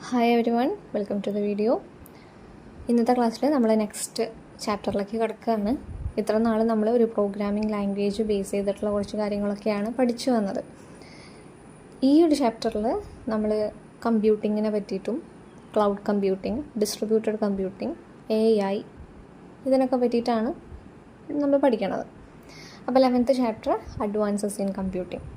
Hi everyone, welcome to the video. ഇന്നത്തെ ക്ലാസ്സിൽ നമ്മൾ നെക്സ്റ്റ് ചാപ്റ്ററിലേക്ക് കിടക്കുകയാണ്. ഇത്ര നാൾ നമ്മൾ ഒരു പ്രോഗ്രാമിംഗ് ലാംഗ്വേജ് ബേസ് ചെയ്തിട്ടുള്ള കുറച്ച് കാര്യങ്ങളൊക്കെയാണ് പഠിച്ചു വന്നത്. ഈ ഒരു ചാപ്റ്ററിൽ നമ്മൾ കമ്പ്യൂട്ടിങ്ങിനെ പറ്റിയിട്ടും cloud computing, distributed computing, AI ഇതിനൊക്കെ പറ്റിയിട്ടാണ് നമ്മൾ പഠിക്കണത്. അപ്പോൾ 11th chapter advances in computing.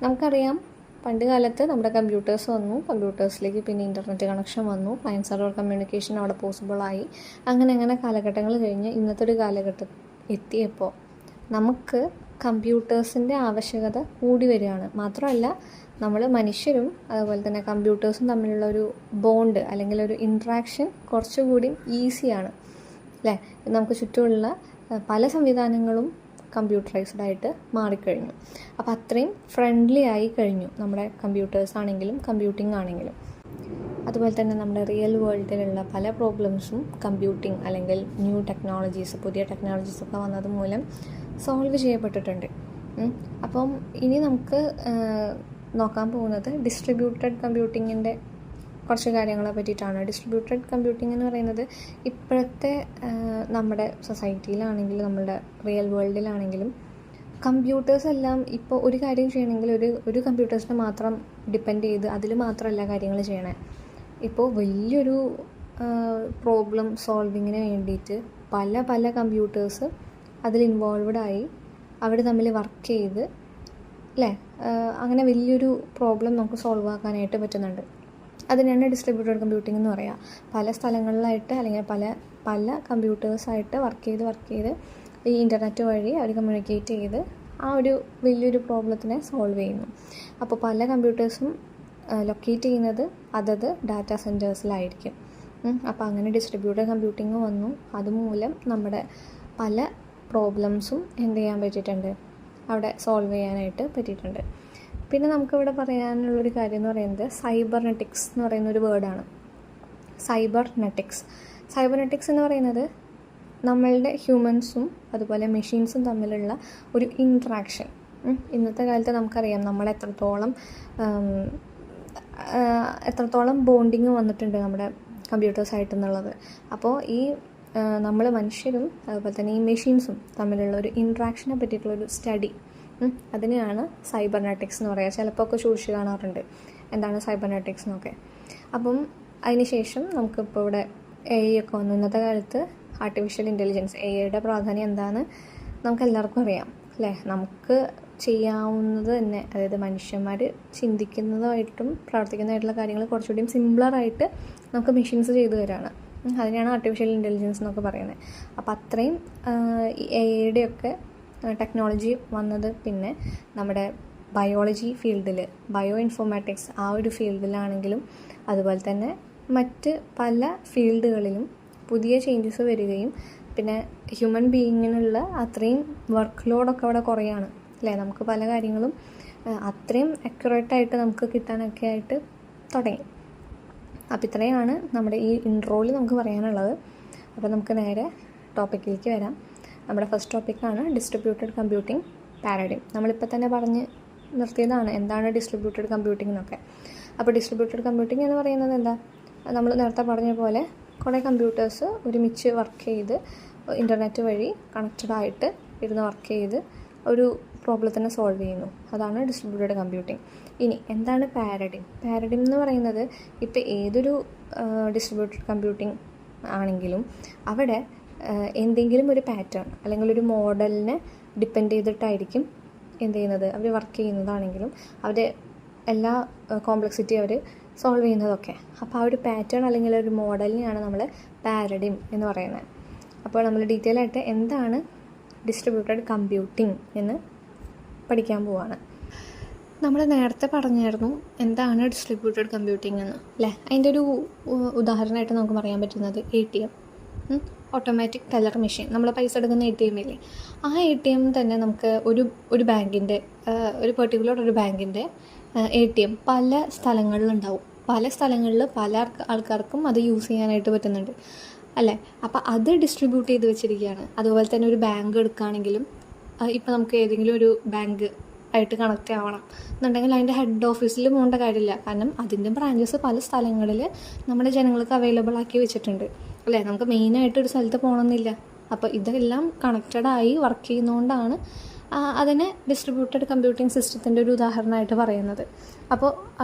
നമുക്കറിയാം, പണ്ട് കാലത്ത് നമ്മുടെ കമ്പ്യൂട്ടേഴ്സ് വന്നു, കമ്പ്യൂട്ടേഴ്സിലേക്ക് പിന്നെ ഇൻ്റർനെറ്റ് കണക്ഷൻ വന്നു, ക്ലയൻറ്റ് സെർവർ കമ്മ്യൂണിക്കേഷൻ അവിടെ പോസിബിളായി. അങ്ങനെ കാലഘട്ടങ്ങൾ കഴിഞ്ഞ് ഇന്നത്തെ ഒരു കാലഘട്ടം എത്തിയപ്പോൾ നമുക്ക് കമ്പ്യൂട്ടേഴ്സിൻ്റെ ആവശ്യകത കൂടി വരികയാണ്. മാത്രമല്ല, നമ്മൾ മനുഷ്യരും അതുപോലെ തന്നെ കമ്പ്യൂട്ടേഴ്സും തമ്മിലുള്ള ഒരു ബോണ്ട് അല്ലെങ്കിൽ ഒരു ഇൻട്രാക്ഷൻ കുറച്ചുകൂടി ഈസിയാണ് അല്ലേ. നമുക്ക് ചുറ്റുമുള്ള പല സംവിധാനങ്ങളും കമ്പ്യൂട്ടറൈസ്ഡ് ആയിട്ട് മാറിക്കഴിഞ്ഞു. അപ്പോൾ അത്രയും ഫ്രണ്ട്ലി ആയി കഴിഞ്ഞു നമ്മുടെ കമ്പ്യൂട്ടേഴ്സ് ആണെങ്കിലും കമ്പ്യൂട്ടിംഗ് ആണെങ്കിലും. അതുപോലെ തന്നെ നമ്മുടെ റിയൽ വേൾഡിലുള്ള പല പ്രോബ്ലംസും കമ്പ്യൂട്ടിംഗ് അല്ലെങ്കിൽ ന്യൂ ടെക്നോളജീസ്, പുതിയ ടെക്നോളജീസൊക്കെ വന്നത് മൂലം സോൾവ് ചെയ്യപ്പെട്ടിട്ടുണ്ട്. അപ്പം ഇനി നമുക്ക് നോക്കാൻ പോകുന്നത് ഡിസ്ട്രിബ്യൂട്ടഡ് കമ്പ്യൂട്ടിങ്ങിൻ്റെ കുറച്ച് കാര്യങ്ങളെ പറ്റിയിട്ടാണ്. ഡിസ്ട്രിബ്യൂട്ടഡ് കമ്പ്യൂട്ടിംഗ് എന്ന് പറയുന്നത് ഇപ്പോഴത്തെ നമ്മുടെ സൊസൈറ്റിയിലാണെങ്കിലും നമ്മുടെ റിയൽ വേൾഡിലാണെങ്കിലും കമ്പ്യൂട്ടേഴ്സ് എല്ലാം ഇപ്പോൾ ഒരു കാര്യം ചെയ്യണമെങ്കിൽ ഒരു കമ്പ്യൂട്ടേഴ്സിനെ മാത്രം ഡിപ്പെൻഡ് ചെയ്ത് അതിൽ മാത്രമല്ല കാര്യങ്ങൾ ചെയ്യണേ. ഇപ്പോൾ വലിയൊരു പ്രോബ്ലം സോൾവിങ്ങിന് വേണ്ടിയിട്ട് പല കമ്പ്യൂട്ടേഴ്സ് അതിൽ ഇൻവോൾവ്ഡായി അവർ തമ്മിൽ വർക്ക് ചെയ്ത് അല്ലേ, അങ്ങനെ വലിയൊരു പ്രോബ്ലം നമുക്ക് സോൾവ് ആക്കാനായിട്ട് പറ്റുന്നുണ്ട്. അതിനാണ് ഡിസ്ട്രിബ്യൂട്ടഡ് കമ്പ്യൂട്ടിംഗ് എന്ന് പറയുക. പല സ്ഥലങ്ങളിലായിട്ട് അല്ലെങ്കിൽ പല കമ്പ്യൂട്ടേഴ്സായിട്ട് വർക്ക് ചെയ്ത് ഈ ഇൻ്റർനെറ്റ് വഴി അവർ കമ്മ്യൂണിക്കേറ്റ് ചെയ്ത് ആ ഒരു വലിയൊരു പ്രോബ്ലത്തിനെ സോൾവ് ചെയ്യുന്നു. അപ്പോൾ പല കമ്പ്യൂട്ടേഴ്സും ലൊക്കേറ്റ് ചെയ്യുന്നത് അതത് ഡാറ്റാ സെൻറ്റേഴ്സിലായിരിക്കും. അപ്പോൾ അങ്ങനെ ഡിസ്ട്രിബ്യൂട്ടഡ് കമ്പ്യൂട്ടിങ് വന്നു. അതുമൂലം നമ്മുടെ പല പ്രോബ്ലംസും എന്ത് ചെയ്യാൻ പറ്റിയിട്ടുണ്ട്, അവിടെ സോൾവ് ചെയ്യാനായിട്ട് പറ്റിയിട്ടുണ്ട്. പിന്നെ നമുക്കിവിടെ പറയാനുള്ളൊരു കാര്യം എന്ന് പറയുന്നത് സൈബർനെറ്റിക്സ് എന്ന് പറയുന്നൊരു വേർഡാണ്. സൈബർനെറ്റിക്സ് എന്ന് പറയുന്നത് നമ്മളുടെ ഹ്യൂമൻസും അതുപോലെ മെഷീൻസും തമ്മിലുള്ള ഒരു ഇൻട്രാക്ഷൻ. ഇന്നത്തെ കാലത്ത് നമുക്കറിയാം നമ്മൾ എത്രത്തോളം ബോണ്ടിങ് വന്നിട്ടുണ്ട് നമ്മുടെ കമ്പ്യൂട്ടേഴ്സായിട്ടെന്നുള്ളത്. അപ്പോൾ ഈ നമ്മൾ മനുഷ്യരും അതുപോലെ തന്നെ ഈ മെഷീൻസും തമ്മിലുള്ള ഒരു ഇൻട്രാക്ഷനെ പറ്റിയിട്ടുള്ളൊരു സ്റ്റഡി, അതിനെയാണ് സൈബർനെറ്റിക്സ് എന്ന് പറയുക. ചിലപ്പോൾ ഒക്കെ ചോദിച്ച് കാണാറുണ്ട് എന്താണ് സൈബർനെറ്റിക്സ് എന്നൊക്കെ. അപ്പം അതിന് ശേഷം നമുക്കിപ്പോൾ ഇവിടെ AI ഒക്കെ വന്നു. ഇന്നത്തെ കാലത്ത് ആർട്ടിഫിഷ്യൽ ഇൻ്റലിജൻസ്, AIയുടെ പ്രാധാന്യം എന്താണെന്ന് നമുക്ക് എല്ലാവർക്കും അറിയാം അല്ലേ. നമുക്ക് ചെയ്യാവുന്നത് തന്നെ, അതായത് മനുഷ്യന്മാർ ചിന്തിക്കുന്നതായിട്ടും പ്രവർത്തിക്കുന്നതായിട്ടുള്ള കാര്യങ്ങൾ കുറച്ചുകൂടിയും സിംപ്ലറായിട്ട് നമുക്ക് മെഷീൻസ് ചെയ്തു തരാണ്. അതിനെയാണ് ആർട്ടിഫിഷ്യൽ ഇൻ്റലിജൻസ് എന്നൊക്കെ പറയുന്നത്. അപ്പോൾ അത്രയും ഈ AIയുടെയൊക്കെ ടെക്നോളജി വന്നത് പിന്നെ നമ്മുടെ ബയോളജി ഫീൽഡിൽ, ബയോ ഇൻഫോർമാറ്റിക്സ് ആ ഒരു ഫീൽഡിലാണെങ്കിലും അതുപോലെ തന്നെ മറ്റ് പല ഫീൽഡുകളിലും പുതിയ ചേഞ്ചസ് വരികയും പിന്നെ ഹ്യൂമൻ ബീയിങ്ങിനുള്ള അത്രയും വർക്ക് ലോഡൊക്കെ അവിടെ കുറയാണ് അല്ലേ. നമുക്ക് പല കാര്യങ്ങളും അത്രയും അക്യുറേറ്റായിട്ട് നമുക്ക് കിട്ടാനൊക്കെ ആയിട്ട് തുടങ്ങി. അപ്പോൾ ഇത്രയാണ് നമ്മുടെ ഈ ഇൻട്രോയിൽ നമുക്ക് പറയാനുള്ളത്. അപ്പോൾ നമുക്ക് നേരെ ടോപ്പിക്കിലേക്ക് വരാം. നമ്മുടെ ഫസ്റ്റ് ടോപ്പിക്കാണ് ഡിസ്ട്രിബ്യൂട്ടഡ് കമ്പ്യൂട്ടിംഗ് പാരഡിം. നമ്മളിപ്പോൾ തന്നെ പറഞ്ഞ് നിർത്തിയതാണ് എന്താണ് ഡിസ്ട്രിബ്യൂട്ടഡ് കമ്പ്യൂട്ടിംഗ് എന്നൊക്കെ. അപ്പോൾ ഡിസ്ട്രിബ്യൂട്ടഡ് കമ്പ്യൂട്ടിംഗ് എന്ന് പറയുന്നത് എന്താ, നമ്മൾ നേരത്തെ പറഞ്ഞ പോലെ കുറേ കമ്പ്യൂട്ടേഴ്സ് ഒരുമിച്ച് വർക്ക് ചെയ്ത് ഇൻ്റർനെറ്റ് വഴി കണക്റ്റഡായിട്ട് ഇരുന്ന് വർക്ക് ചെയ്ത് ഒരു പ്രോബ്ലത്തിനെ സോൾവ് ചെയ്യുന്നു. അതാണ് ഡിസ്ട്രിബ്യൂട്ടഡ് കമ്പ്യൂട്ടിംഗ്. ഇനി എന്താണ് പാരഡിം എന്ന് പറയുന്നത്, ഇപ്പോൾ ഏതൊരു ഡിസ്ട്രിബ്യൂട്ടഡ് കമ്പ്യൂട്ടിംഗ് ആണെങ്കിലും അവിടെ എന്തെങ്കിലും ഒരു പാറ്റേൺ അല്ലെങ്കിൽ ഒരു മോഡലിനെ ഡിപ്പെൻഡ് ചെയ്തിട്ടായിരിക്കും എന്ത് ചെയ്യുന്നത്, അവർ വർക്ക് ചെയ്യുന്നതാണെങ്കിലും അവരുടെ എല്ലാ കോംപ്ലക്സിറ്റി അവർ സോൾവ് ചെയ്യുന്നതൊക്കെ. അപ്പോൾ ആ ഒരു പാറ്റേൺ അല്ലെങ്കിൽ ഒരു മോഡലിനെയാണ് നമ്മൾ പാരഡിം എന്ന് പറയുന്നത്. അപ്പോൾ നമ്മൾ ഡീറ്റെയിൽ ആയിട്ട് എന്താണ് ഡിസ്ട്രിബ്യൂട്ടഡ് കമ്പ്യൂട്ടിംഗ് എന്ന് പഠിക്കാൻ പോവുകയാണ്. നമ്മൾ നേരത്തെ പറഞ്ഞായിരുന്നു എന്താണ് ഡിസ്ട്രിബ്യൂട്ടഡ് കമ്പ്യൂട്ടിംഗ് എന്ന് അല്ലേ. അതിൻ്റെ ഒരു ഉദാഹരണമായിട്ട് നമുക്ക് പറയാൻ പറ്റുന്നത് ATM, ഓട്ടോമാറ്റിക് ടെല്ലർ മെഷീൻ. നമ്മൾ പൈസ എടുക്കുന്ന ATM ഇല്ലേ, ആ ATM തന്നെ നമുക്ക് ഒരു ബാങ്കിൻ്റെ ഒരു പെർട്ടിക്കുലർ ഒരു ബാങ്കിൻ്റെ ATM പല സ്ഥലങ്ങളിലുണ്ടാവും. പല സ്ഥലങ്ങളിൽ പല ആൾക്കാർക്കും അത് യൂസ് ചെയ്യാനായിട്ട് പറ്റുന്നുണ്ട് അല്ലേ. അപ്പോൾ അത് ഡിസ്ട്രിബ്യൂട്ട് ചെയ്ത് വെച്ചിരിക്കുകയാണ്. അതുപോലെ തന്നെ ഒരു ബാങ്ക് എടുക്കുകയാണെങ്കിലും ഇപ്പോൾ നമുക്ക് ഏതെങ്കിലും ഒരു ബാങ്ക് ആയിട്ട് കണക്റ്റ് ആവണം എന്നുണ്ടെങ്കിൽ അതിൻ്റെ ഹെഡ് ഓഫീസിൽ പോകേണ്ട കാര്യമില്ല. കാരണം അതിൻ്റെ ബ്രാഞ്ചസ് പല സ്ഥലങ്ങളിൽ നമ്മുടെ ജനങ്ങൾക്ക് അവൈലബിൾ ആക്കി വെച്ചിട്ടുണ്ട് അല്ലേ. നമുക്ക് മെയിനായിട്ട് ഒരു സ്ഥലത്ത് പോകണമെന്നില്ല. അപ്പോൾ ഇതെല്ലാം കണക്റ്റഡായി വർക്ക് ചെയ്യുന്നതുകൊണ്ടാണ് അതിനെ ഡിസ്ട്രിബ്യൂട്ടഡ് കമ്പ്യൂട്ടിംഗ് സിസ്റ്റത്തിൻ്റെ ഒരു ഉദാഹരണമായിട്ട് പറയുന്നത്. അപ്പോൾ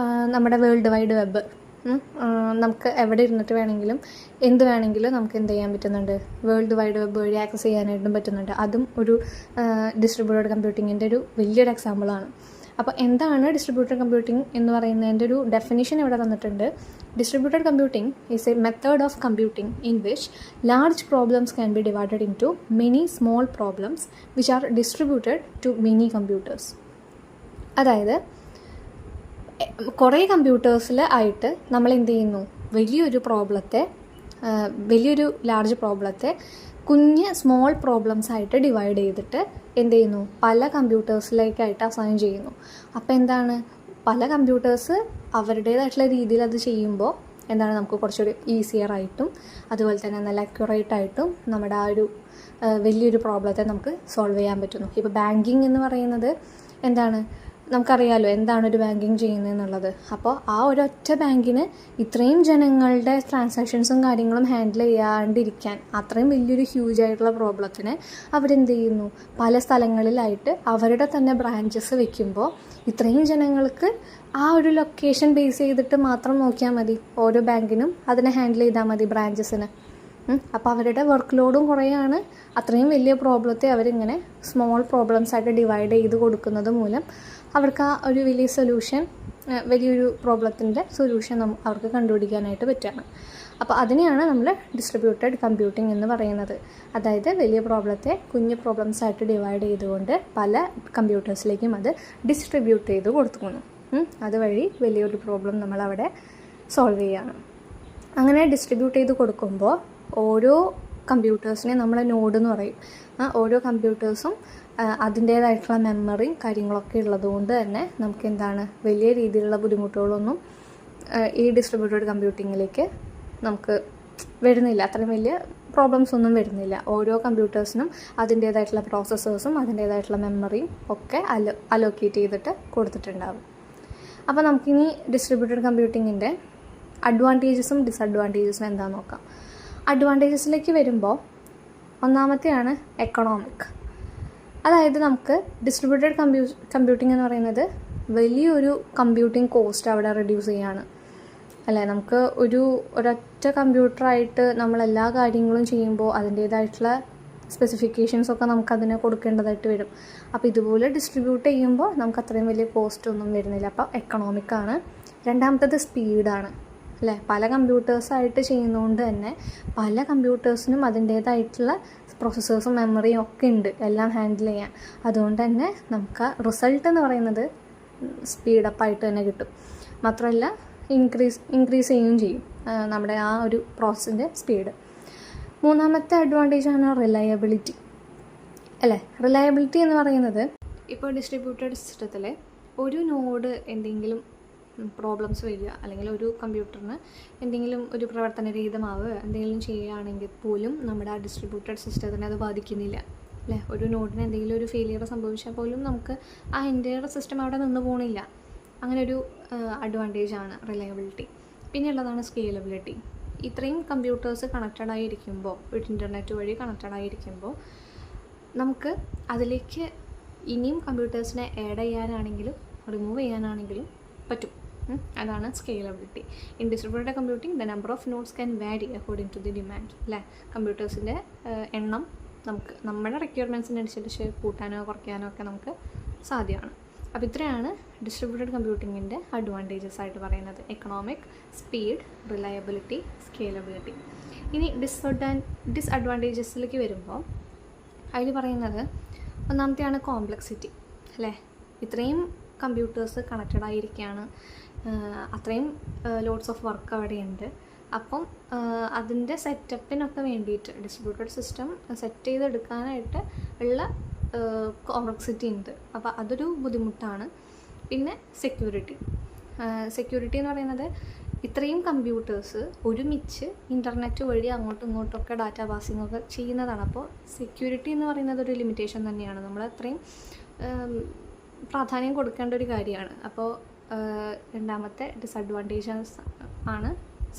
നമ്മുടെ വേൾഡ് വൈഡ് വെബ് നമുക്ക് എവിടെ ഇരുന്നിട്ട് വേണമെങ്കിലും എന്ത് വേണമെങ്കിലും നമുക്ക് എന്ത് ചെയ്യാൻ പറ്റുന്നുണ്ട്, വേൾഡ് വൈഡ് വെബ് വഴി ആക്സസ് ചെയ്യാനായിട്ടും പറ്റുന്നുണ്ട്. അതും ഒരു ഡിസ്ട്രിബ്യൂട്ടഡ് കമ്പ്യൂട്ടിങ്ങിൻ്റെ ഒരു വലിയൊരു എക്സാമ്പിളാണ്. അപ്പോൾ എന്താണ് ഡിസ്ട്രിബ്യൂട്ടഡ് കമ്പ്യൂട്ടിംഗ് എന്ന് പറയുന്നതിൻ്റെ ഒരു ഡെഫിനിഷൻ ഇവിടെ തന്നിട്ടുണ്ട്. Distributed computing is a method of computing in which large problems can be divided into many small problems which are distributed to many computers. അതായത് കുറേ കമ്പ്യൂട്ടേഴ്സിൽ ആയിട്ട് നമ്മൾ എന്ത് ചെയ്യുന്നു, വലിയൊരു ലാർജ് പ്രോബ്ലത്തെ കുഞ്ഞ് സ്മോൾ പ്രോബ്ലംസ് ആയിട്ട് ഡിവൈഡ് ചെയ്തിട്ട് എന്ത് ചെയ്യുന്നു, പല കമ്പ്യൂട്ടേഴ്സിലേക്കായിട്ട് അസൈൻ ചെയ്യുന്നു. അപ്പോൾ എന്താണ്, പല കമ്പ്യൂട്ടേഴ്സ് അവരുടേതായിട്ടുള്ള രീതിയിൽ അത് ചെയ്യുമ്പോൾ എന്താണ്, നമുക്ക് കുറച്ചുകൂടി ഈസിയർ ആയിട്ടും അതുപോലെ തന്നെ നല്ല അക്യുറേറ്റ് ആയിട്ടും നമ്മുടെ ആ ഒരു വലിയൊരു പ്രോബ്ലത്തെ നമുക്ക് സോൾവ് ചെയ്യാൻ പറ്റുന്നു. ഇപ്പോൾ ബാങ്കിങ് എന്ന് പറയുന്നത് എന്താണ്, നമുക്കറിയാമല്ലോ എന്താണ് ഒരു ബാങ്കിങ് ചെയ്യുന്നതെന്നുള്ളത്. അപ്പോൾ ആ ഒരൊറ്റ ബാങ്കിന് ഇത്രയും ജനങ്ങളുടെ ട്രാൻസാക്ഷൻസും കാര്യങ്ങളും ഹാൻഡിൽ ചെയ്യാണ്ടിരിക്കാൻ, അത്രയും വലിയൊരു ഹ്യൂജ് ആയിട്ടുള്ള പ്രോബ്ലത്തിന് അവരെന്ത് ചെയ്യുന്നു, പല സ്ഥലങ്ങളിലായിട്ട് അവരുടെ തന്നെ ബ്രാഞ്ചസ് വെക്കുമ്പോൾ ഇത്രയും ജനങ്ങൾക്ക് ആ ഒരു ലൊക്കേഷൻ ബേസ് ചെയ്തിട്ട് മാത്രം നോക്കിയാൽ മതി. ഓരോ ബാങ്കിനും അതിനെ ഹാൻഡിൽ ചെയ്താൽ മതി ബ്രാഞ്ചസിന്. അപ്പോൾ അവരുടെ വർക്ക് ലോഡും കുറയാണ്. അത്രയും വലിയ പ്രോബ്ലത്തെ അവരിങ്ങനെ സ്മോൾ പ്രോബ്ലംസ് ആയിട്ട് ഡിവൈഡ് ചെയ്ത് കൊടുക്കുന്നത് മൂലം അവർക്ക് ആ ഒരു വലിയൊരു പ്രോബ്ലത്തിൻ്റെ സൊല്യൂഷൻ അവർക്ക് കണ്ടുപിടിക്കാനായിട്ട് പറ്റുകയാണ്. അപ്പോൾ അതിനെയാണ് നമ്മൾ ഡിസ്ട്രിബ്യൂട്ടഡ് കമ്പ്യൂട്ടിംഗ് എന്ന് പറയുന്നത്. അതായത് വലിയ പ്രോബ്ലത്തെ കുഞ്ഞു പ്രോബ്ലംസ് ആയിട്ട് ഡിവൈഡ് ചെയ്തുകൊണ്ട് പല കമ്പ്യൂട്ടേഴ്സിലേക്കും അത് ഡിസ്ട്രിബ്യൂട്ട് ചെയ്ത് കൊടുക്കുന്നു. അതുവഴി വലിയൊരു പ്രോബ്ലം നമ്മളവിടെ സോൾവ് ചെയ്യുകയാണ്. അങ്ങനെ ഡിസ്ട്രിബ്യൂട്ട് ചെയ്ത് കൊടുക്കുമ്പോൾ ഓരോ കമ്പ്യൂട്ടേഴ്സിനെ നമ്മൾ നോഡ് എന്ന് പറയും. ഓരോ കമ്പ്യൂട്ടേഴ്സും അതിൻ്റേതായിട്ടുള്ള മെമ്മറിയും കാര്യങ്ങളൊക്കെ ഉള്ളതുകൊണ്ട് തന്നെ നമുക്ക് എന്താണ്, വലിയ രീതിയിലുള്ള ബുദ്ധിമുട്ടുകളൊന്നും ഈ ഡിസ്ട്രിബ്യൂട്ടഡ് കമ്പ്യൂട്ടിങ്ങിലേക്ക് നമുക്ക് വരുന്നില്ല. അത്രയും വലിയ പ്രോബ്ലംസ് ഒന്നും വരുന്നില്ല. ഓരോ കമ്പ്യൂട്ടേഴ്സിനും അതിൻ്റേതായിട്ടുള്ള പ്രോസസ്സേഴ്സും അതിൻ്റേതായിട്ടുള്ള മെമ്മറിയും ഒക്കെ അലോക്കേറ്റ് ചെയ്തിട്ട് കൊടുത്തിട്ടുണ്ടാകും. അപ്പോൾ നമുക്കിനി ഡിസ്ട്രിബ്യൂട്ടഡ് കമ്പ്യൂട്ടിങ്ങിൻ്റെ അഡ്വാൻറ്റേജസും ഡിസഡ്വാൻറ്റേജസും എന്താണെന്ന് നോക്കാം. അഡ്വാൻറ്റേജസിലേക്ക് വരുമ്പോൾ ഒന്നാമത്തെയാണ് എക്കണോമിക്. അതായത് നമുക്ക് ഡിസ്ട്രിബ്യൂട്ടഡ് കമ്പ്യൂട്ടിംഗ് എന്ന് പറയുന്നത് വലിയൊരു കമ്പ്യൂട്ടിംഗ് കോസ്റ്റ് അവിടെ റെഡ്യൂസ് ചെയ്യാണ് അല്ലേ. നമുക്ക് ഒരൊറ്റ കമ്പ്യൂട്ടറായിട്ട് നമ്മൾ എല്ലാ കാര്യങ്ങളും ചെയ്യുമ്പോൾ അതിൻ്റേതായിട്ടുള്ള സ്പെസിഫിക്കേഷൻസൊക്കെ നമുക്കതിനെ കൊടുക്കേണ്ടതായിട്ട് വരും. അപ്പോൾ ഇതുപോലെ ഡിസ്ട്രിബ്യൂട്ട് ചെയ്യുമ്പോൾ നമുക്ക് അത്രയും വലിയ കോസ്റ്റ് ഒന്നും വരുന്നില്ല. അപ്പോൾ എക്കണോമിക്കാണ്. രണ്ടാമത്തത് സ്പീഡാണ് അല്ലേ. പല കമ്പ്യൂട്ടേഴ്സായിട്ട് ചെയ്യുന്നതുകൊണ്ട് തന്നെ പല കമ്പ്യൂട്ടേഴ്സിനും അതിൻ്റേതായിട്ടുള്ള പ്രോസസ്സേഴ്സും മെമ്മറിയും ഒക്കെ ഉണ്ട് എല്ലാം ഹാൻഡിൽ ചെയ്യാൻ. അതുകൊണ്ട് തന്നെ നമുക്ക് റിസൾട്ട് എന്ന് പറയുന്നത് സ്പീഡപ്പായിട്ട് തന്നെ കിട്ടും. മാത്രമല്ല ഇൻക്രീസ് ചെയ്യുകയും ചെയ്യും നമ്മുടെ ആ ഒരു പ്രോസസ്സിൻ്റെ സ്പീഡ്. മൂന്നാമത്തെ അഡ്വാൻറ്റേജാണ് റിലയബിലിറ്റി അല്ലേ. റിലയബിലിറ്റി എന്ന് പറയുന്നത് ഇപ്പോൾ ഡിസ്ട്രിബ്യൂട്ടഡ് സിസ്റ്റത്തിൽ ഒരു നോഡ് എന്തെങ്കിലും പ്രോബ്ലംസ് വരിക, അല്ലെങ്കിൽ ഒരു കമ്പ്യൂട്ടറിന് എന്തെങ്കിലും ഒരു പ്രവർത്തനരഹിതമാവുക എന്തെങ്കിലും ചെയ്യുകയാണെങ്കിൽ പോലും നമ്മുടെ ആ ഡിസ്ട്രിബ്യൂട്ടഡ് സിസ്റ്റത്തിനെ അത് ബാധിക്കുന്നില്ല അല്ലേ. ഒരു നോഡിന് എന്തെങ്കിലും ഒരു ഫെയിലിയർ സംഭവിച്ചാൽ പോലും നമുക്ക് ആ എൻ്റയർ സിസ്റ്റം അവിടെ നിന്ന് പോകണില്ല. അങ്ങനെ ഒരു അഡ്വാൻറ്റേജാണ് റിലയബിലിറ്റി. പിന്നെയുള്ളതാണ് സ്കെയിലബിലിറ്റി. ഇത്രയും കമ്പ്യൂട്ടേഴ്സ് കണക്റ്റഡായിരിക്കുമ്പോൾ, ഒരു ഇൻ്റർനെറ്റ് വഴി കണക്റ്റഡായിരിക്കുമ്പോൾ നമുക്ക് അതിലേക്ക് ഇനിയും കമ്പ്യൂട്ടേഴ്സിനെ ആഡ് ചെയ്യാനാണെങ്കിലും റിമൂവ് ചെയ്യാനാണെങ്കിലും പറ്റും. അതാണ് scalability. In distributed computing the number of nodes can വാരി അക്കോർഡിംഗ് ടു ദി ഡിമാൻഡ് അല്ലേ. കമ്പ്യൂട്ടേഴ്സിൻ്റെ എണ്ണം നമുക്ക് നമ്മുടെ റിക്വയർമെൻറ്റ്സിനനുസരിച്ച് കൂട്ടാനോ കുറയ്ക്കാനോ ഒക്കെ നമുക്ക് സാധ്യമാണ്. അപ്പോൾ ഇത്രയാണ് ഡിസ്ട്രിബ്യൂട്ടഡ് കമ്പ്യൂട്ടിങ്ങിൻ്റെ അഡ്വാൻറ്റേജസ് ആയിട്ട് പറയുന്നത്. Economic, speed, reliability, scalability. ഇനി ഡിസ്അഡ്വാൻറ്റേജസിലേക്ക് വരുമ്പോൾ അതിൽ പറയുന്നത് ഒന്നാമത്തെയാണ് കോംപ്ലക്സിറ്റി അല്ലേ. ഇത്രയും കമ്പ്യൂട്ടേഴ്സ് കണക്റ്റഡായിരിക്കുകയാണ്, അത്രയും ലോഡ്സ് ഓഫ് വർക്ക് അവിടെയുണ്ട്. അപ്പം അതിൻ്റെ സെറ്റപ്പിനൊക്കെ വേണ്ടിയിട്ട് ഡിസ്ട്രിബ്യൂട്ടഡ് സിസ്റ്റം സെറ്റ് ചെയ്തെടുക്കാനായിട്ട് ഉള്ള കോംപ്ലക്സിറ്റി ഉണ്ട്. അപ്പോൾ അതൊരു ബുദ്ധിമുട്ടാണ്. പിന്നെ സെക്യൂരിറ്റി എന്ന് പറയുന്നത് ഇത്രയും കമ്പ്യൂട്ടേഴ്സ് ഒരുമിച്ച് ഇൻ്റർനെറ്റ് വഴി അങ്ങോട്ടും ഇങ്ങോട്ടൊക്കെ ഡാറ്റ പാസിംഗ് ഒക്കെ ചെയ്യുന്നതാണ്. അപ്പോൾ സെക്യൂരിറ്റി എന്ന് പറയുന്നത് ഒരു ലിമിറ്റേഷൻ തന്നെയാണ്. നമ്മൾ അത്രയും പ്രാധാന്യം കൊടുക്കേണ്ട ഒരു കാര്യമാണ്. അപ്പോൾ രണ്ടാമത്തെ ഡിസഡ്വാൻറ്റേജസ് ആണ്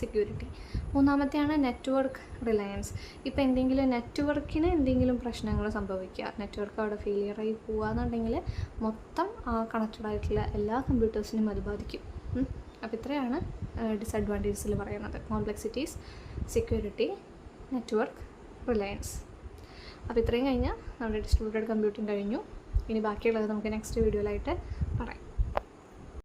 സെക്യൂരിറ്റി. മൂന്നാമത്തെയാണ് network Reliance. ഇപ്പോൾ നെറ്റ്വർക്കിന് എന്തെങ്കിലും പ്രശ്നങ്ങൾ സംഭവിക്കുക, നെറ്റ്വർക്ക് അവിടെ ഫെയിലിയറായി പോവുകയെന്നുണ്ടെങ്കിൽ മൊത്തം കണക്റ്റഡ് ആയിട്ടുള്ള എല്ലാ കമ്പ്യൂട്ടേഴ്സിനും അത് ബാധിക്കും. അപ്പോൾ ഇത്രയാണ് ഡിസഡ്വാൻറ്റേജസിൽ പറയുന്നത്: കോംപ്ലക്സിറ്റീസ്, സെക്യൂരിറ്റി, നെറ്റ്വർക്ക്, റിലയൻസ്. അപ്പോൾ ഇത്രയും കഴിഞ്ഞാൽ നമ്മുടെ ഡിസ്ട്രിബ്യൂട്ടഡ് കമ്പ്യൂട്ടിങ് കഴിഞ്ഞു. ഇനി ബാക്കിയുള്ളത് നമുക്ക് നെക്സ്റ്റ് വീഡിയോയിലായിട്ട്